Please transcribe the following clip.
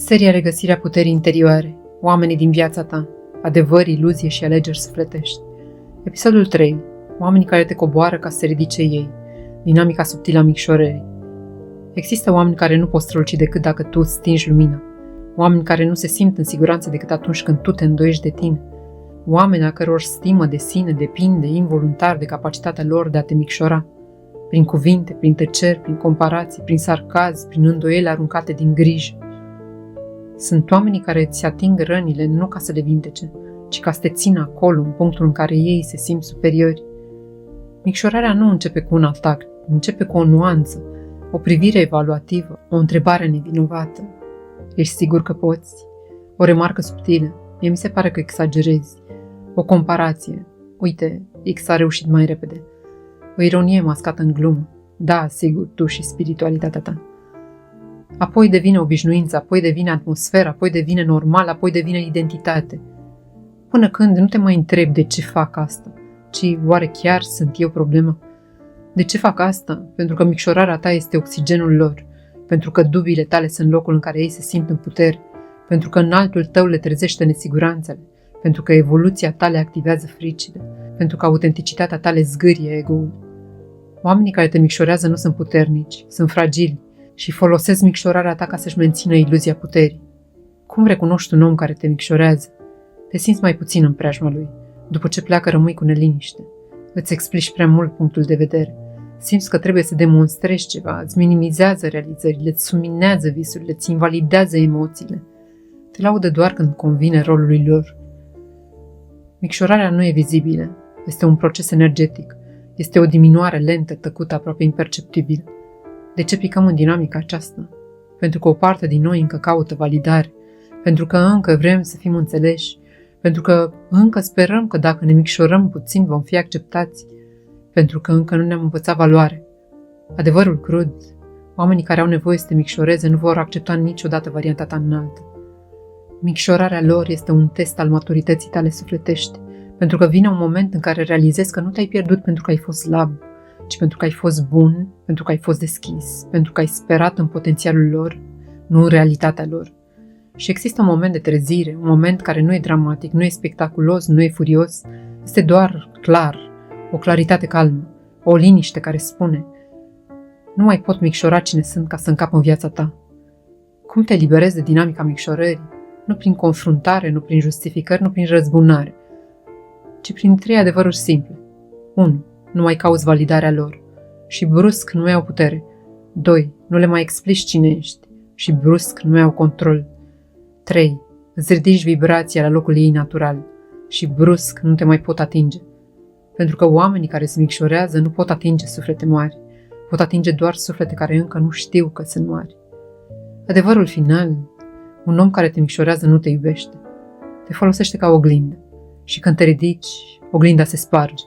Seria Regăsirea puterii interioare. Oamenii din viața ta. Adevăr, iluzie și alegeri sufletești. Episodul 3. Oamenii care te coboară ca să se ridice ei. Dinamica subtilă a micșorării. Există oameni care nu pot străluci decât dacă tu îți stingi lumina. Oameni care nu se simt în siguranță decât atunci când tu te îndoiești de tine. Oameni a căror stimă de sine depinde involuntar de capacitatea lor de a te micșora. Prin cuvinte, prin tăceri, prin comparații, prin sarcasm, prin îndoieli aruncate din grijă. Sunt oamenii care îți ating rănile nu ca să le vindece, ci ca să te țină acolo, în punctul în care ei se simt superiori. Micșorarea nu începe cu un atac, începe cu o nuanță, o privire evaluativă, o întrebare nevinovată. Ești sigur că poți? O remarcă subtilă. Mie mi se pare că exagerezi. O comparație. Uite, X a reușit mai repede. O ironie mascată în glumă. Da, sigur, tu și spiritualitatea ta. Apoi devine obișnuință, apoi devine atmosferă, apoi devine normal, apoi devine identitate. Până când nu te mai întrebi de ce fac asta, ci oare chiar sunt eu problema? De ce fac asta? Pentru că micșorarea ta este oxigenul lor, pentru că dubiile tale sunt locul în care ei se simt în putere, pentru că înaltul tău le trezește nesiguranțele, pentru că evoluția ta le activează fricile, pentru că autenticitatea ta le zgârie ego-ul. Oamenii care te micșorează nu sunt puternici, sunt fragili și folosesc micșorarea ta ca să-și mențină iluzia puterii. Cum recunoști un om care te micșorează? Te simți mai puțin în preajma lui. După ce pleacă, rămâi cu neliniște. Îți explici prea mult punctul de vedere. Simți că trebuie să demonstrezi ceva, îți minimizează realizările, îți suminează visurile, îți invalidează emoțiile. Te laudă doar când convine rolului lor. Micșorarea nu e vizibilă. Este un proces energetic. Este o diminuare lentă, tăcută, aproape imperceptibilă. De ce picăm în dinamica aceasta? Pentru că o parte din noi încă caută validare, pentru că încă vrem să fim înțeleși, pentru că încă sperăm că dacă ne micșorăm puțin vom fi acceptați, pentru că încă nu ne-am învățat valoare. Adevărul crud, oamenii care au nevoie să te micșoreze nu vor accepta niciodată varianta ta înaltă. Micșorarea lor este un test al maturității tale sufletești, pentru că vine un moment în care realizezi că nu te-ai pierdut pentru că ai fost slab, ci pentru că ai fost bun, pentru că ai fost deschis, pentru că ai sperat în potențialul lor, nu în realitatea lor. Și există un moment de trezire, un moment care nu e dramatic, nu e spectaculos, nu e furios, este doar clar, o claritate calmă, o liniște care spune: nu mai pot micșora cine sunt ca să încap în viața ta. Cum te eliberezi de dinamica micșorării? Nu prin confruntare, nu prin justificări, nu prin răzbunare, ci prin 3 adevăruri simple. 1. Nu mai cauți validarea lor și brusc nu mai au putere. 2. Nu le mai explici cine ești și brusc nu mai au control. 3. Îți ridici vibrația la locul ei natural și brusc nu te mai pot atinge. Pentru că oamenii care se micșorează nu pot atinge suflete mari, pot atinge doar suflete care încă nu știu că sunt mari. Adevărul final, un om care te micșorează nu te iubește, te folosește ca oglindă și când te ridici, oglinda se sparge.